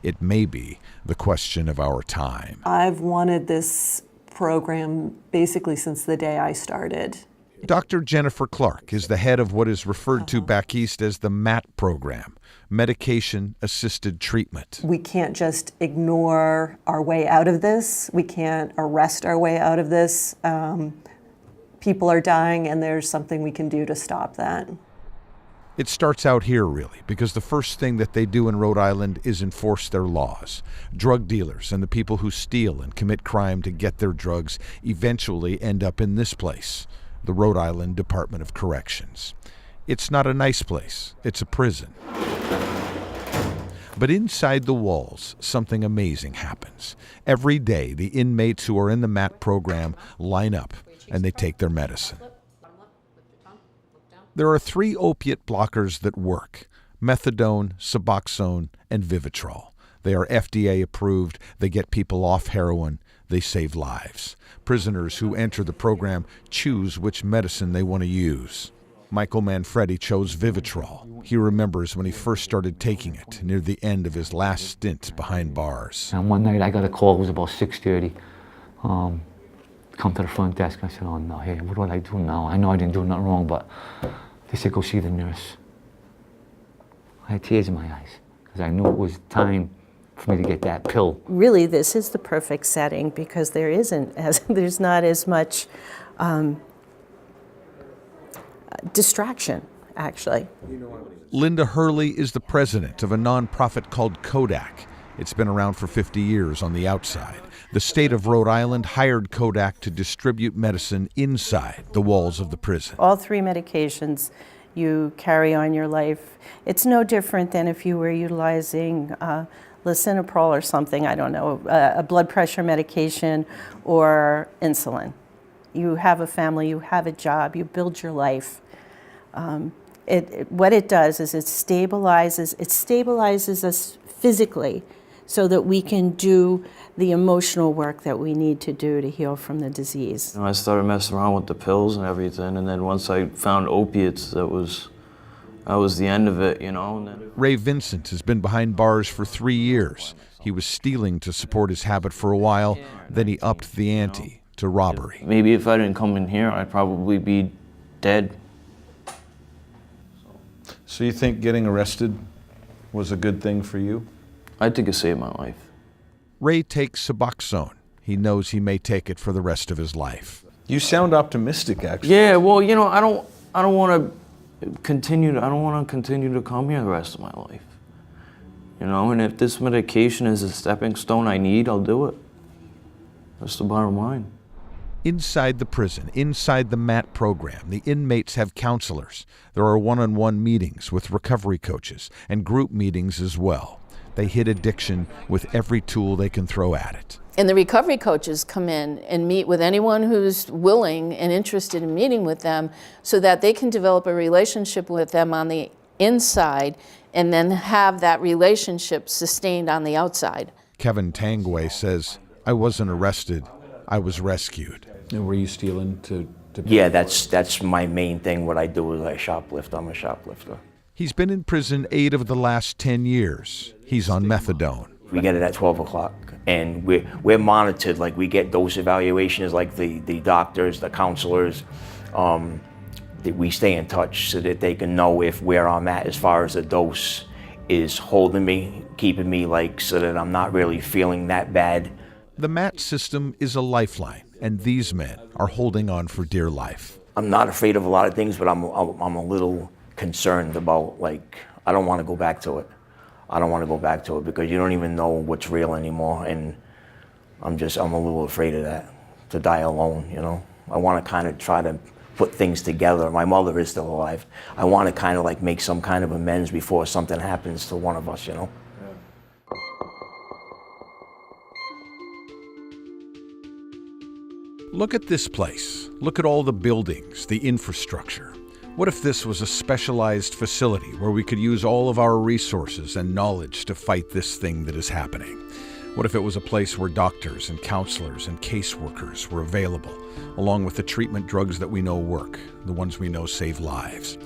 It may be the question of our time. I've wanted this program basically since the day I started. Dr. Jennifer Clark is the head of what is referred to back east as the MAT program, Medication-Assisted Treatment. We can't just ignore our way out of this. We can't arrest our way out of this. People are dying, and there's something we can do to stop that. It starts out here, really, because the first thing that they do in Rhode Island is enforce their laws. Drug dealers and the people who steal and commit crime to get their drugs eventually end up in this place, the Rhode Island Department of Corrections. It's not a nice place. It's a prison. But inside the walls, something amazing happens. Every day, the inmates who are in the MAT program line up and they take their medicine. There are 3 opiate blockers that work: methadone, Suboxone, and Vivitrol. They are FDA approved. They get people off heroin. They save lives. Prisoners who enter the program choose which medicine they want to use. Michael Manfredi chose Vivitrol. He remembers when he first started taking it near the end of his last stint behind bars. And one night I got a call, it was about 6:30. Come to the front desk. I said, "Oh no, hey, what do I do now? I know I didn't do nothing wrong," but they said, "Go see the nurse." I had tears in my eyes because I knew it was time for me to get that pill. Really, this is the perfect setting because there's not as much distraction, actually. Linda Hurley is the president of a nonprofit called Kodak. It's been around for 50 years on the outside. The state of Rhode Island hired Kodak to distribute medicine inside the walls of the prison. All 3 medications you carry on your life. It's no different than if you were utilizing lisinopril or something, I don't know, a blood pressure medication or insulin. You have a family, you have a job, you build your life. What it does is it stabilizes us physically so that we can do the emotional work that we need to do to heal from the disease. I started messing around with the pills and everything, and then once I found opiates, that was the end of it, And then Ray Vincent has been behind bars for 3 years. He was stealing to support his habit for a while, then he upped the ante to robbery. Maybe if I didn't come in here, I'd probably be dead. So you think getting arrested was a good thing for you? I think it saved my life. Ray takes Suboxone. He knows he may take it for the rest of his life. You sound optimistic, actually. Yeah, well, I don't want to continue to come here the rest of my life. And if this medication is a stepping stone I need, I'll do it. That's the bottom line. Inside the prison, inside the MAT program, the inmates have counselors. There are one-on-one meetings with recovery coaches and group meetings as well. They hit addiction with every tool they can throw at it. And the recovery coaches come in and meet with anyone who's willing and interested in meeting with them so that they can develop a relationship with them on the inside and then have that relationship sustained on the outside. Kevin Tangway says, "I wasn't arrested, I was rescued." And were you stealing to Yeah, that's my main thing. What I do is I shoplift. I'm a shoplifter. He's been in prison 8 of the last 10 years. He's on methadone. We get it at 12 o'clock, and we're monitored. Like, we get dose evaluations, like the doctors, the counselors. That we stay in touch so that they can know where I'm at as far as the dose is holding me, keeping me, so that I'm not really feeling that bad. The MAT system is a lifeline, and these men are holding on for dear life. I'm not afraid of a lot of things, but I'm a little concerned about, like, I don't want to go back to it. I don't want to go back to it because you don't even know what's real anymore, and I'm a little afraid of that, to die alone, you know. I want to kind of try to put things together. My mother is still alive. I want to kind of like make some kind of amends before something happens to one of us, you know. Look at this place. Look at all the buildings, the infrastructure. What if this was a specialized facility where we could use all of our resources and knowledge to fight this thing that is happening? What if it was a place where doctors and counselors and caseworkers were available, along with the treatment drugs that we know work, the ones we know save lives?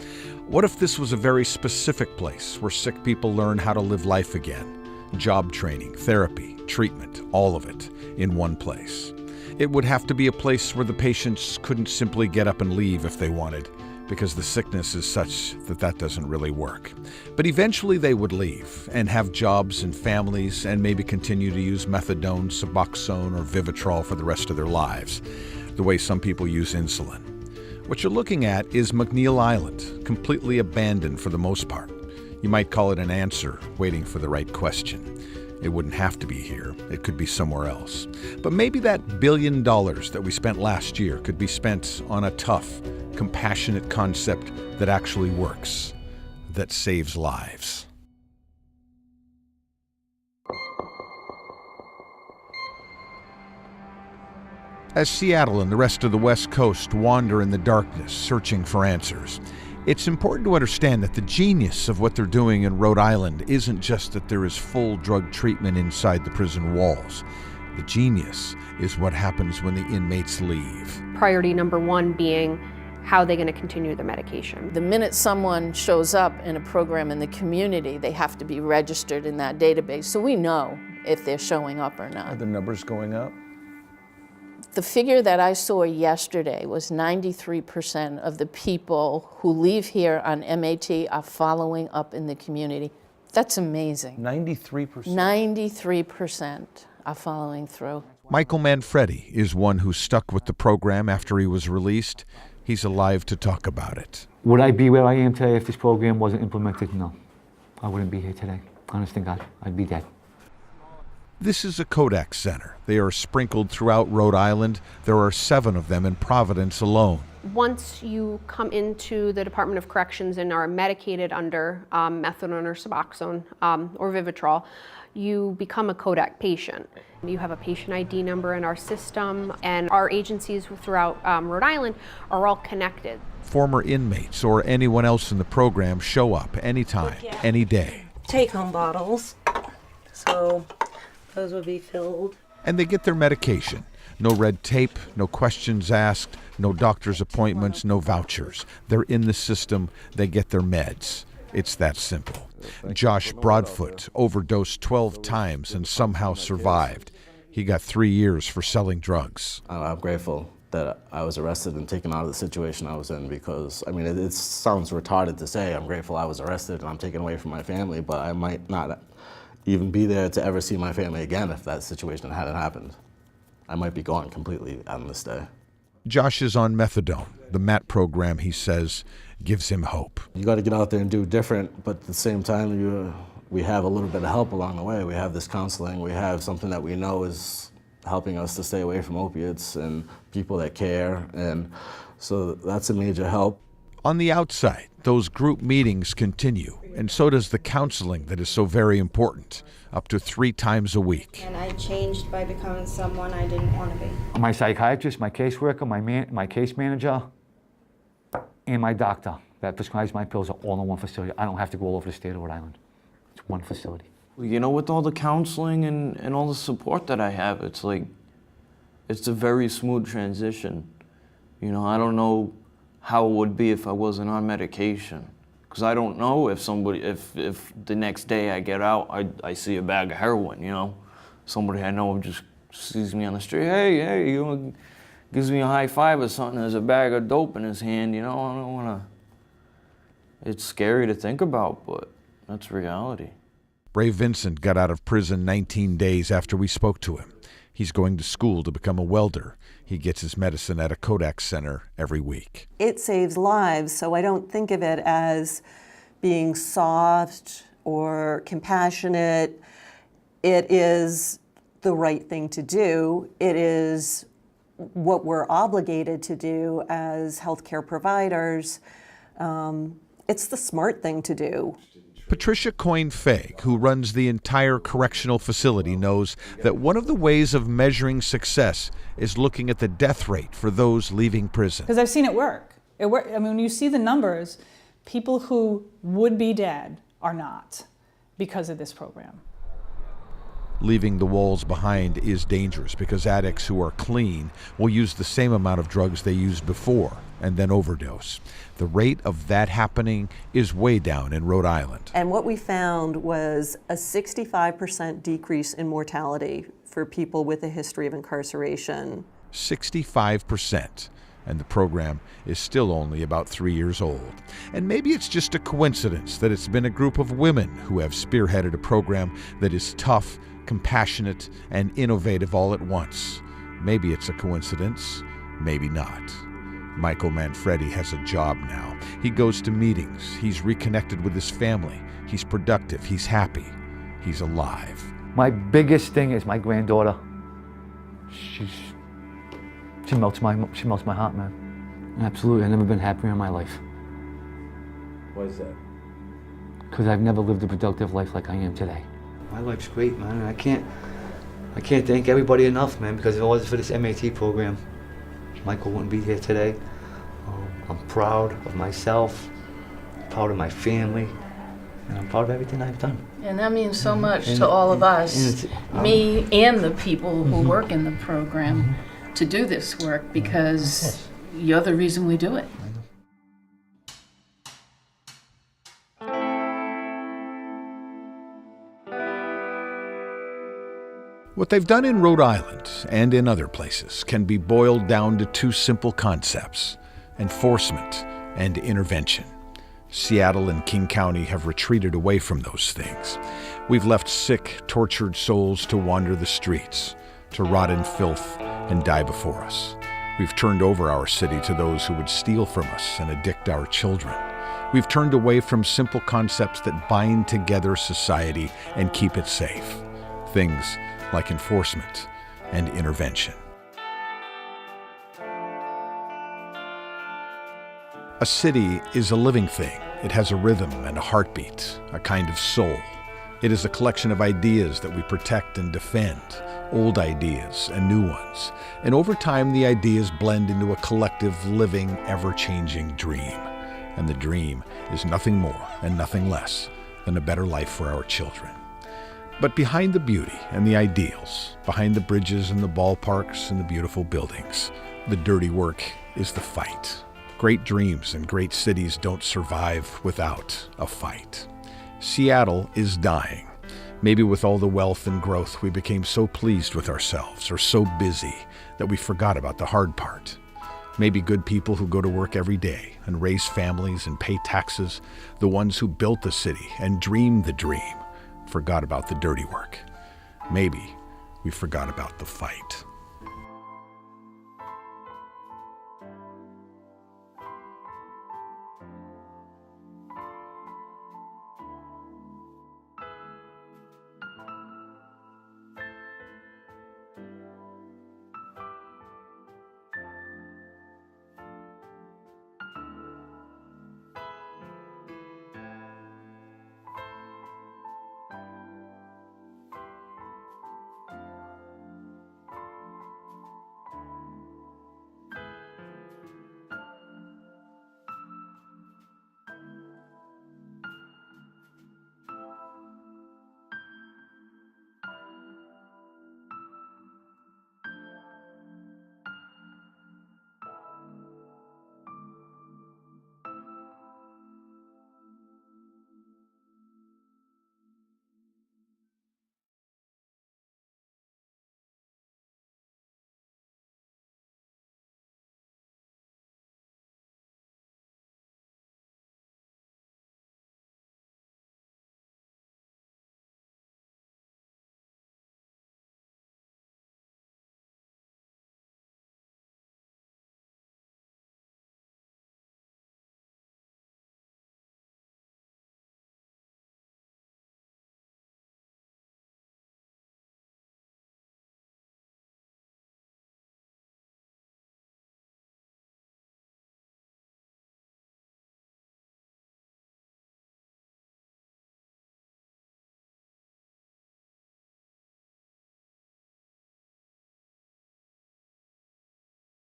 What if this was a very specific place where sick people learn how to live life again? Job training, therapy, treatment, all of it in one place. It would have to be a place where the patients couldn't simply get up and leave if they wanted, because the sickness is such that that doesn't really work. But eventually they would leave and have jobs and families and maybe continue to use methadone, Suboxone, or Vivitrol for the rest of their lives, the way some people use insulin. What you're looking at is McNeil Island, completely abandoned for the most part. You might call it an answer, waiting for the right question. It wouldn't have to be here. It could be somewhere else. But maybe that $1 billion that we spent last year could be spent on a tough, compassionate concept that actually works, that saves lives. As Seattle and the rest of the West Coast wander in the darkness, searching for answers, it's important to understand that the genius of what they're doing in Rhode Island isn't just that there is full drug treatment inside the prison walls. The genius is what happens when the inmates leave. Priority number one being how are they going to continue the medication. The minute someone shows up in a program in the community, they have to be registered in that database, so we know if they're showing up or not. Are the numbers going up? The figure that I saw yesterday was 93% of the people who leave here on MAT are following up in the community. That's amazing. 93%? 93% are following through. Michael Manfredi is one who stuck with the program after he was released. He's alive to talk about it. Would I be where I am today if this program wasn't implemented? No. I wouldn't be here today. Honest to God, I'd be dead. This is a Kodak Center. They are sprinkled throughout Rhode Island. There are 7 of them in Providence alone. Once you come into the Department of Corrections and are medicated under methadone or Suboxone or Vivitrol, you become a Kodak patient. You have a patient ID number in our system, and our agencies throughout Rhode Island are all connected. Former inmates or anyone else in the program show up anytime, any day. Take-home bottles, so those would be filled. And they get their medication. No red tape, no questions asked, no doctor's appointments, no vouchers. They're in the system, they get their meds. It's that simple. Josh Broadfoot overdosed 12 times and somehow survived. He got 3 years for selling drugs. I'm grateful that I was arrested and taken out of the situation I was in, because, I mean, it sounds retarded to say I'm grateful I was arrested and I'm taken away from my family, but I might not even be there to ever see my family again if that situation hadn't happened. I might be gone completely on this day. Josh is on methadone. The MAT program, he says, gives him hope. You got to get out there and do different, but at the same time, we have a little bit of help along the way. We have this counseling. We have something that we know is helping us to stay away from opiates and people that care, and so that's a major help. On the outside, those group meetings continue, and so does the counseling that is so very important, up to 3 times a week. And I changed by becoming someone I didn't want to be. My psychiatrist, my caseworker, my case manager, and my doctor that prescribes my pills are all in one facility. I don't have to go all over the state of Rhode Island. It's one facility. You know, with all the counseling and all the support that I have, it's like, it's a very smooth transition. You know, I don't know how it would be if I wasn't on medication. Because I don't know if if the next day I get out, I see a bag of heroin, you know? Somebody I know just sees me on the street, hey, you know, gives me a high five or something, there's a bag of dope in his hand, you know? I don't want to, it's scary to think about, but that's reality. Ray Vincent got out of prison 19 days after we spoke to him. He's going to school to become a welder. He gets his medicine at a Kodak center every week. It saves lives, so I don't think of it as being soft or compassionate. It is the right thing to do. It is what we're obligated to do as healthcare providers. It's the smart thing to do. Patricia Coyne-Fag, who runs the entire correctional facility, knows that one of the ways of measuring success is looking at the death rate for those leaving prison. Because I've seen it work. I mean, when you see the numbers, people who would be dead are not because of this program. Leaving the walls behind is dangerous because addicts who are clean will use the same amount of drugs they used before and then overdose. The rate of that happening is way down in Rhode Island. And what we found was a 65% decrease in mortality for people with a history of incarceration. 65%. And the program is still only about 3 years old. And maybe it's just a coincidence that it's been a group of women who have spearheaded a program that is tough, compassionate, and innovative all at once. Maybe it's a coincidence, maybe not. Michael Manfredi has a job now. He goes to meetings. He's reconnected with his family. He's productive. He's happy. He's alive. My biggest thing is my granddaughter. She melts my heart, man. Absolutely, I've never been happier in my life. Why is that? Because I've never lived a productive life like I am today. My life's great, man. I can't thank everybody enough, man, because if it wasn't for this MAT program, Michael wouldn't be here today. I'm proud of myself, proud of my family, and I'm proud of everything I've done. And that means so much to all of us, me and the people who work in the program, to do this work, because you're the reason we do it. What they've done in Rhode Island and in other places can be boiled down to two simple concepts: enforcement and intervention. Seattle and King County have retreated away from those things. We've left sick, tortured souls to wander the streets, to rot in filth and die before us. We've turned over our city to those who would steal from us and addict our children. We've turned away from simple concepts that bind together society and keep it safe. Things like enforcement and intervention. A city is a living thing. It has a rhythm and a heartbeat, a kind of soul. It is a collection of ideas that we protect and defend, old ideas and new ones. And over time, the ideas blend into a collective, living, ever-changing dream. And the dream is nothing more and nothing less than a better life for our children. But behind the beauty and the ideals, behind the bridges and the ballparks and the beautiful buildings, the dirty work is the fight. Great dreams and great cities don't survive without a fight. Seattle is dying. Maybe with all the wealth and growth, we became so pleased with ourselves or so busy that we forgot about the hard part. Maybe good people who go to work every day and raise families and pay taxes, the ones who built the city and dreamed the dream, forgot about the dirty work. Maybe we forgot about the fight.